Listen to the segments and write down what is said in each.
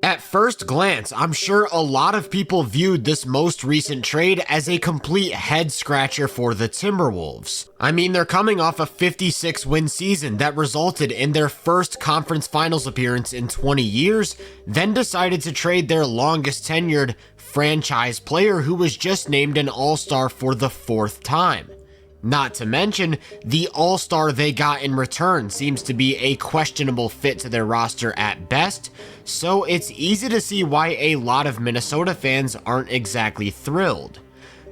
At first glance, I'm sure a lot of people viewed this most recent trade as a complete head scratcher for the Timberwolves. I mean, they're coming off a 56-win season that resulted in their first conference finals appearance in 20 years, then decided to trade their longest tenured franchise player who was just named an All-Star for the 4th time. Not to mention, the All-Star they got in return seems to be a questionable fit to their roster at best, so it's easy to see why a lot of Minnesota fans aren't exactly thrilled.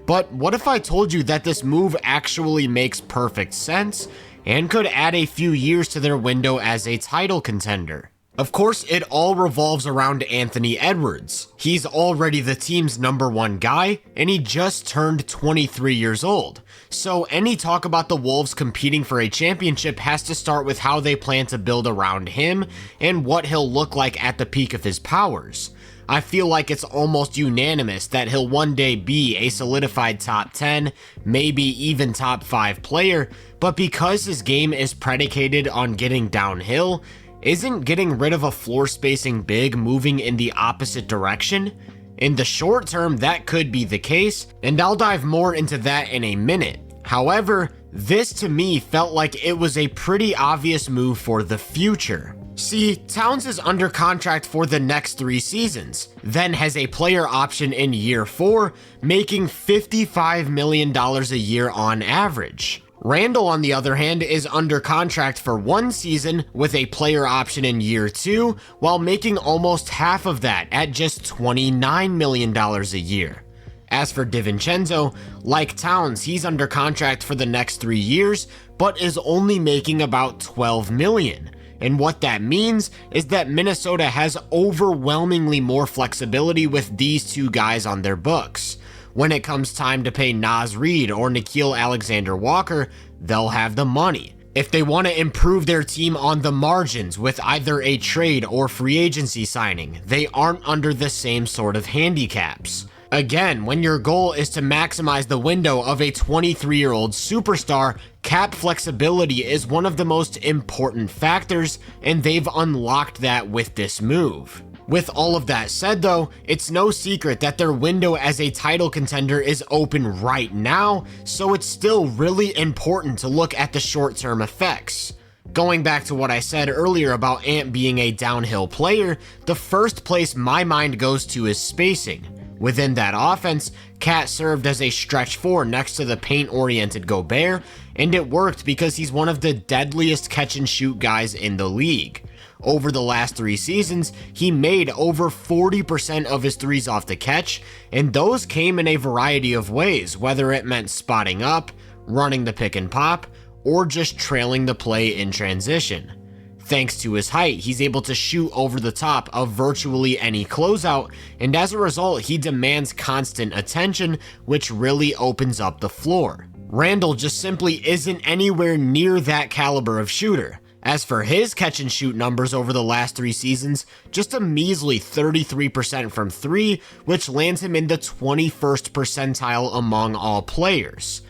But what if I told you that this move actually makes perfect sense and could add a few years to their window as a title contender? Of course, it all revolves around Anthony Edwards. He's already the team's #1 guy, and he just turned 23 years old. So any talk about the Wolves competing for a championship has to start with how they plan to build around him and what he'll look like at the peak of his powers. I feel like it's almost unanimous that he'll one day be a solidified top 10, maybe even top 5 player, but because his game is predicated on getting downhill, isn't getting rid of a floor spacing big moving in the opposite direction? In the short term, that could be the case, and I'll dive more into that in a minute. However, this to me felt like it was a pretty obvious move for the future. See, Towns is under contract for the next 3 seasons, then has a player option in year 4, making $55 million a year on average. Randle, on the other hand, is under contract for 1 season with a player option in year 2, while making almost half of that at just $29 million a year. As for DiVincenzo, like Towns, he's under contract for the next 3 years, but is only making about $12 million. And what that means is that Minnesota has overwhelmingly more flexibility with these 2 guys on their books. When it comes time to pay Naz Reid or Nickeil Alexander-Walker, they'll have the money. If they want to improve their team on the margins with either a trade or free agency signing, they aren't under the same sort of handicaps. Again, when your goal is to maximize the window of a 23-year-old superstar, cap flexibility is one of the most important factors, and they've unlocked that with this move. With all of that said though, it's no secret that their window as a title contender is open right now, so it's still really important to look at the short-term effects. Going back to what I said earlier about Ant being a downhill player, the first place my mind goes to is spacing. Within that offense, Cat served as a stretch 4 next to the paint-oriented Gobert, and it worked because he's one of the deadliest catch-and-shoot guys in the league. Over the last 3 seasons, he made over 40% of his threes off the catch, and those came in a variety of ways, whether it meant spotting up, running the pick and pop, or just trailing the play in transition. Thanks to his height, he's able to shoot over the top of virtually any closeout, and as a result, he demands constant attention, which really opens up the floor. Randle just simply isn't anywhere near that caliber of shooter. As for his catch and shoot numbers over the last 3 seasons, just a measly 33% from 3, which lands him in the 21st percentile among all players.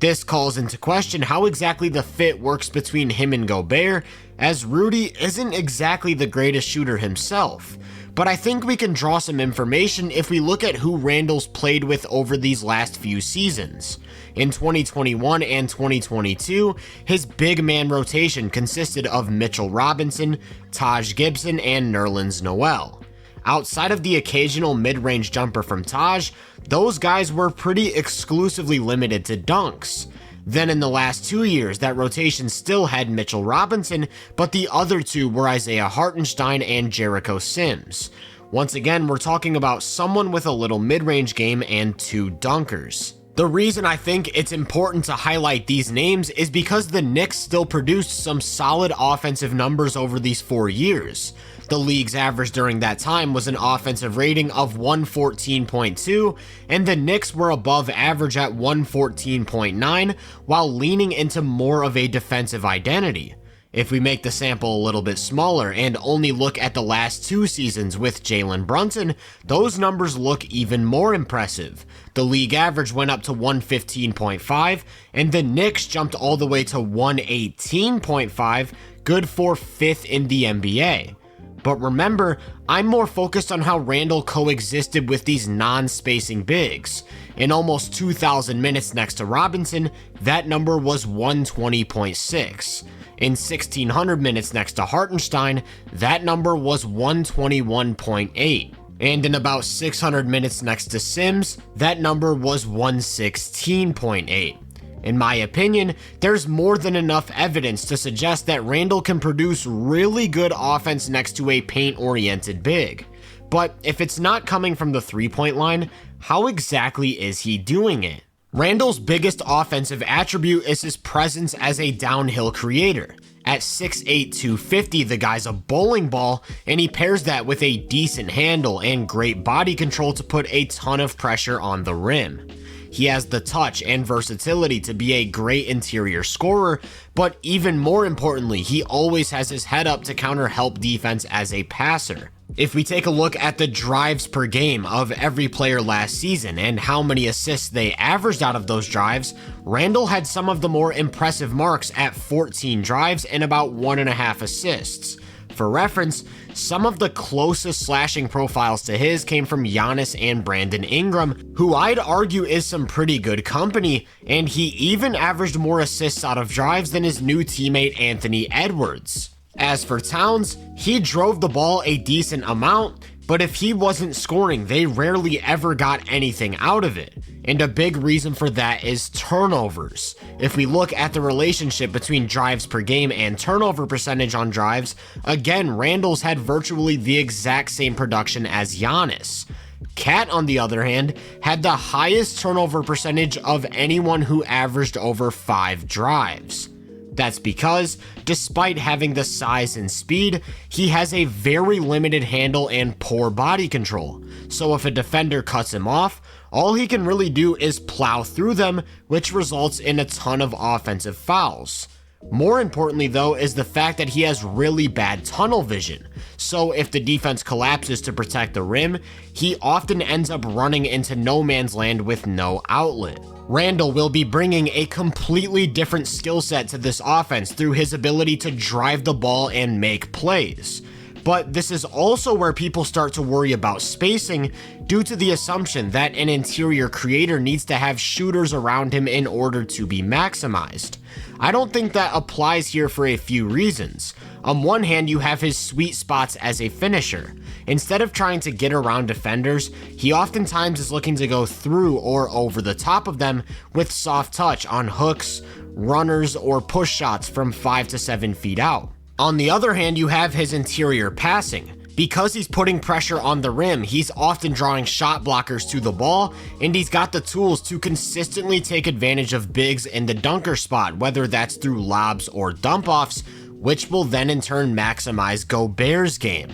This calls into question how exactly the fit works between him and Gobert, as Rudy isn't exactly the greatest shooter himself. But I think we can draw some information if we look at who Randle's played with over these last few seasons. In 2021 and 2022, his big man rotation consisted of Mitchell Robinson, Taj Gibson, and Nerlens Noel. Outside of the occasional mid-range jumper from Taj, those guys were pretty exclusively limited to dunks. Then in the last 2 years, that rotation still had Mitchell Robinson, but the other 2 were Isaiah Hartenstein and Jericho Sims. Once again, we're talking about someone with a little mid-range game and 2 dunkers. The reason I think it's important to highlight these names is because the Knicks still produced some solid offensive numbers over these 4 years. The league's average during that time was an offensive rating of 114.2, and the Knicks were above average at 114.9, while leaning into more of a defensive identity. If we make the sample a little bit smaller and only look at the last 2 seasons with Jalen Brunson, those numbers look even more impressive. The league average went up to 115.5, and the Knicks jumped all the way to 118.5, good for 5th in the NBA. But remember, I'm more focused on how Randle coexisted with these non-spacing bigs. In almost 2,000 minutes next to Robinson, that number was 120.6. In 1,600 minutes next to Hartenstein, that number was 121.8. And in about 600 minutes next to Sims, that number was 116.8. In my opinion, there's more than enough evidence to suggest that Randle can produce really good offense next to a paint-oriented big. But if it's not coming from the three-point line, how exactly is he doing it? Randle's biggest offensive attribute is his presence as a downhill creator. At 6'8", 250, the guy's a bowling ball, and he pairs that with a decent handle and great body control to put a ton of pressure on the rim. He has the touch and versatility to be a great interior scorer, but even more importantly, he always has his head up to counter help defense as a passer. If we take a look at the drives per game of every player last season and how many assists they averaged out of those drives, Randle had some of the more impressive marks at 14 drives and about 1.5 assists. For reference, some of the closest slashing profiles to his came from Giannis and Brandon Ingram, who I'd argue is some pretty good company, and he even averaged more assists out of drives than his new teammate Anthony Edwards. As for Towns, he drove the ball a decent amount, but if he wasn't scoring, they rarely ever got anything out of it. And a big reason for that is turnovers. If we look at the relationship between drives per game and turnover percentage on drives, again, Randle's had virtually the exact same production as Giannis. Cat, on the other hand, had the highest turnover percentage of anyone who averaged over 5 drives. That's because, despite having the size and speed, he has a very limited handle and poor body control. So if a defender cuts him off, all he can really do is plow through them, which results in a ton of offensive fouls. More importantly though is the fact that he has really bad tunnel vision. So if the defense collapses to protect the rim, he often ends up running into no man's land with no outlet. Randle will be bringing a completely different skill set to this offense through his ability to drive the ball and make plays. But this is also where people start to worry about spacing due to the assumption that an interior creator needs to have shooters around him in order to be maximized. I don't think that applies here for a few reasons. On one hand, you have his sweet spots as a finisher. Instead of trying to get around defenders, he oftentimes is looking to go through or over the top of them with soft touch on hooks, runners, or push shots from 5 to 7 feet out. On the other hand, you have his interior passing. Because he's putting pressure on the rim, he's often drawing shot blockers to the ball, and he's got the tools to consistently take advantage of bigs in the dunker spot, whether that's through lobs or dump-offs, which will then in turn maximize Gobert's game.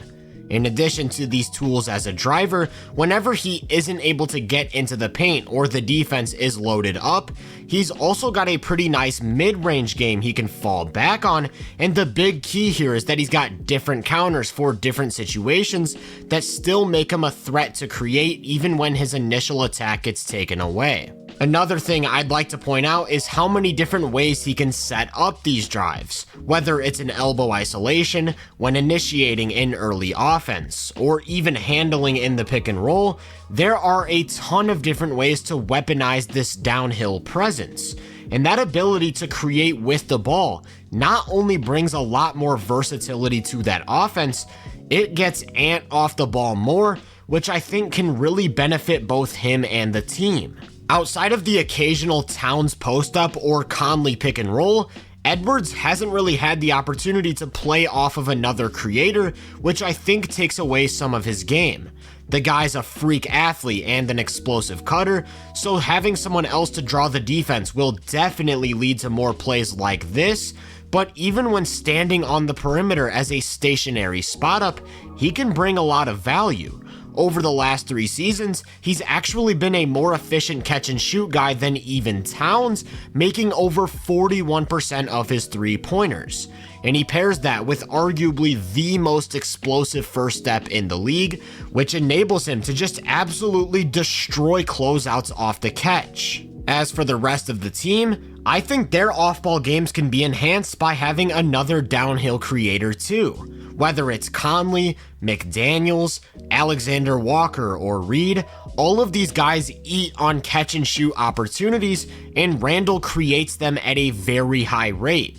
In addition to these tools as a driver, whenever he isn't able to get into the paint or the defense is loaded up, he's also got a pretty nice mid-range game he can fall back on, and the big key here is that he's got different counters for different situations that still make him a threat to create even when his initial attack gets taken away. Another thing I'd like to point out is how many different ways he can set up these drives, whether it's an elbow isolation, when initiating in early offense, or even handling in the pick and roll. There are a ton of different ways to weaponize this downhill presence. And that ability to create with the ball not only brings a lot more versatility to that offense, it gets Ant off the ball more, which I think can really benefit both him and the team. Outside of the occasional Towns post-up or Conley pick and roll, Edwards hasn't really had the opportunity to play off of another creator, which I think takes away some of his game. The guy's a freak athlete and an explosive cutter, so having someone else to draw the defense will definitely lead to more plays like this, but even when standing on the perimeter as a stationary spot-up, he can bring a lot of value. Over the last 3 seasons, he's actually been a more efficient catch-and-shoot guy than even Towns, making over 41% of his three-pointers. And he pairs that with arguably the most explosive first step in the league, which enables him to just absolutely destroy closeouts off the catch. As for the rest of the team, I think their off-ball games can be enhanced by having another downhill creator too. Whether it's Conley, McDaniels, Alexander Walker, or Reed, all of these guys eat on catch and shoot opportunities, and Randle creates them at a very high rate.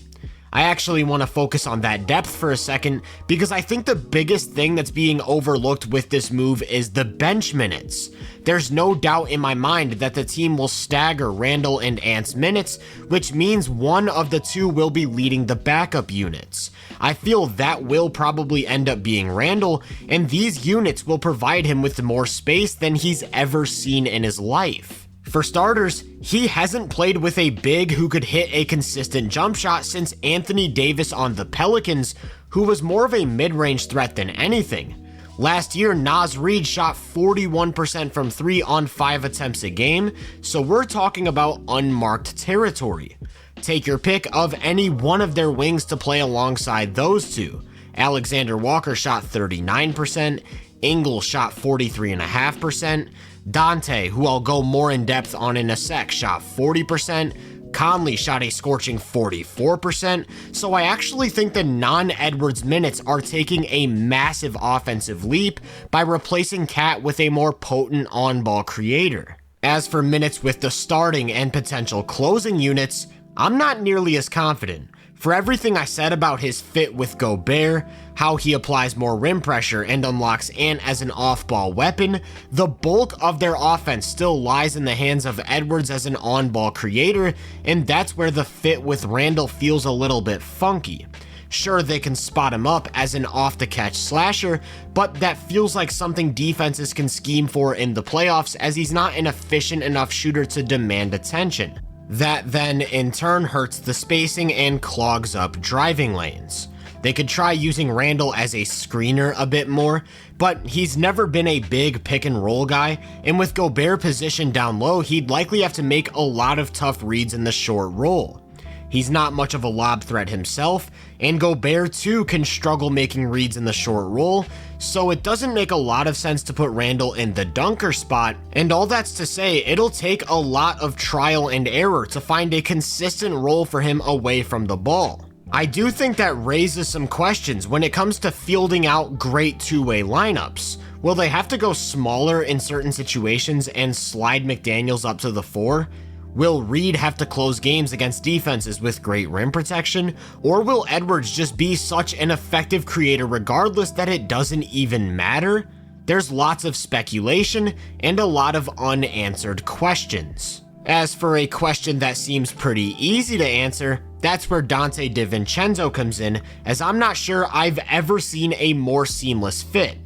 I actually want to focus on that depth for a second because I think the biggest thing that's being overlooked with this move is the bench minutes. There's no doubt in my mind that the team will stagger Randle and Ant's minutes, which means one of the two will be leading the backup units. I feel that will probably end up being Randle, and these units will provide him with more space than he's ever seen in his life. For starters, he hasn't played with a big who could hit a consistent jump shot since Anthony Davis on the Pelicans, who was more of a mid-range threat than anything. Last year, Naz Reid shot 41% from 3 on 5 attempts a game, so we're talking about unmarked territory. Take your pick of any one of their wings to play alongside those two. Alexander Walker shot 39%, Ingles shot 43.5%, Dante, who I'll go more in depth on in a sec, shot 40%, Conley shot a scorching 44%, so I actually think the non-Edwards minutes are taking a massive offensive leap by replacing Cat with a more potent on-ball creator. As for minutes with the starting and potential closing units, I'm not nearly as confident. For everything I said about his fit with Gobert, how he applies more rim pressure and unlocks Ant as an off-ball weapon, the bulk of their offense still lies in the hands of Edwards as an on-ball creator, and that's where the fit with Randle feels a little bit funky. Sure, they can spot him up as an off-the-catch slasher, but that feels like something defenses can scheme for in the playoffs as he's not an efficient enough shooter to demand attention. That then in turn hurts the spacing and clogs up driving lanes. They could try using Randle as a screener a bit more, but he's never been a big pick and roll guy, and with Gobert positioned down low, he'd likely have to make a lot of tough reads in the short roll. He's not much of a lob threat himself, and Gobert too can struggle making reads in the short roll, so it doesn't make a lot of sense to put Randle in the dunker spot, and all that's to say, it'll take a lot of trial and error to find a consistent role for him away from the ball. I do think that raises some questions when it comes to fielding out great two-way lineups. Will they have to go smaller in certain situations and slide McDaniels up to the 4? Will Reed have to close games against defenses with great rim protection? Or will Edwards just be such an effective creator regardless that it doesn't even matter? There's lots of speculation and a lot of unanswered questions. As for a question that seems pretty easy to answer, that's where Dante DiVincenzo comes in, as I'm not sure I've ever seen a more seamless fit.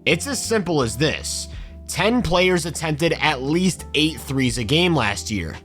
It's as simple as this. 10 players attempted at least 8 threes a game last year.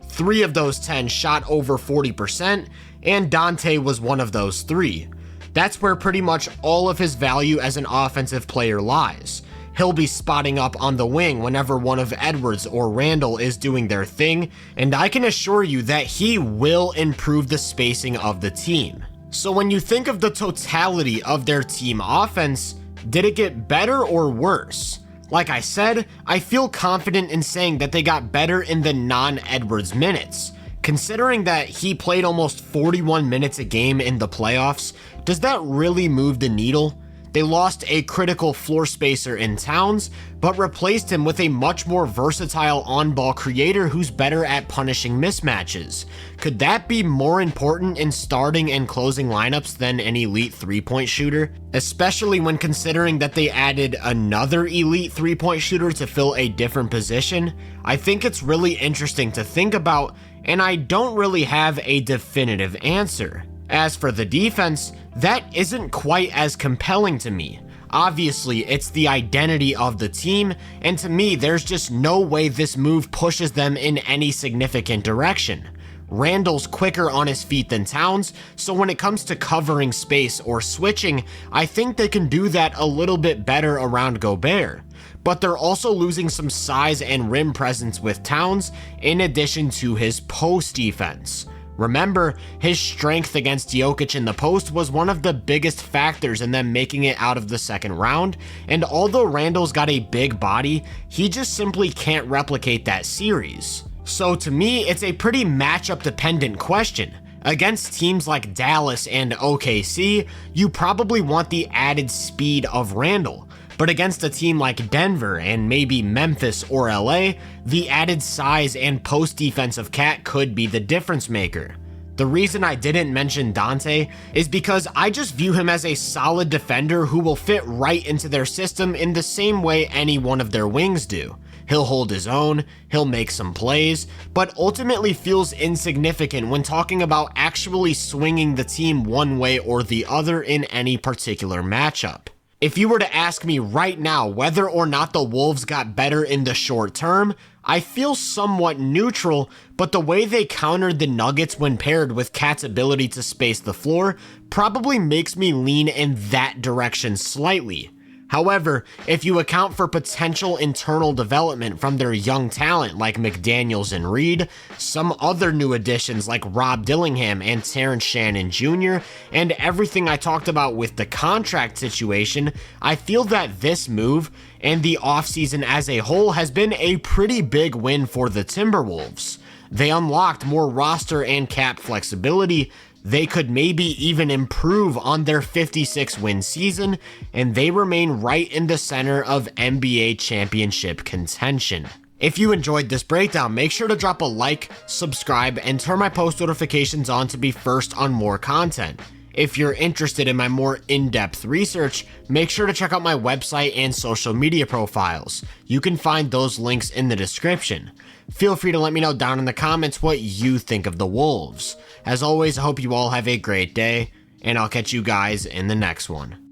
3 of those 10 shot over 40%, and Dante was one of those 3. That's where pretty much all of his value as an offensive player lies. He'll be spotting up on the wing whenever one of Edwards or Randle is doing their thing, and I can assure you that he will improve the spacing of the team. So when you think of the totality of their team offense, did it get better or worse? Like I said, I feel confident in saying that they got better in the non-Edwards minutes. Considering that he played almost 41 minutes a game in the playoffs, does that really move the needle? They lost a critical floor spacer in Towns, but replaced him with a much more versatile on-ball creator who's better at punishing mismatches. Could that be more important in starting and closing lineups than an elite three-point shooter? Especially when considering that they added another elite three-point shooter to fill a different position? I think it's really interesting to think about, and I don't really have a definitive answer. As for the defense, that isn't quite as compelling to me. Obviously, it's the identity of the team, and to me, there's just no way this move pushes them in any significant direction. Randle's quicker on his feet than Towns, so when it comes to covering space or switching, I think they can do that a little bit better around Gobert. But they're also losing some size and rim presence with Towns, in addition to his post defense. Remember, his strength against Jokic in the post was one of the biggest factors in them making it out of the second round, and although Randle's got a big body, he just simply can't replicate that series. So to me, it's a pretty matchup dependent question. Against teams like Dallas and OKC, you probably want the added speed of Randle. But against a team like Denver and maybe Memphis or LA, the added size and post defense of Cat could be the difference maker. The reason I didn't mention Dante is because I just view him as a solid defender who will fit right into their system in the same way any one of their wings do. He'll hold his own, he'll make some plays, but ultimately feels insignificant when talking about actually swinging the team one way or the other in any particular matchup. If you were to ask me right now whether or not the Wolves got better in the short term, I feel somewhat neutral, but the way they countered the Nuggets when paired with Cat's ability to space the floor probably makes me lean in that direction slightly. However, if you account for potential internal development from their young talent like McDaniels and Reed, some other new additions like Rob Dillingham and Terrence Shannon Jr., and everything I talked about with the contract situation, I feel that this move and the offseason as a whole has been a pretty big win for the Timberwolves. They unlocked more roster and cap flexibility. They could maybe even improve on their 56-win season, and they remain right in the center of NBA championship contention. If you enjoyed this breakdown, make sure to drop a like, subscribe, and turn my post notifications on to be first on more content. If you're interested in my more in-depth research, make sure to check out my website and social media profiles. You can find those links in the description. Feel free to let me know down in the comments what you think of the Wolves. As always, I hope you all have a great day, and I'll catch you guys in the next one.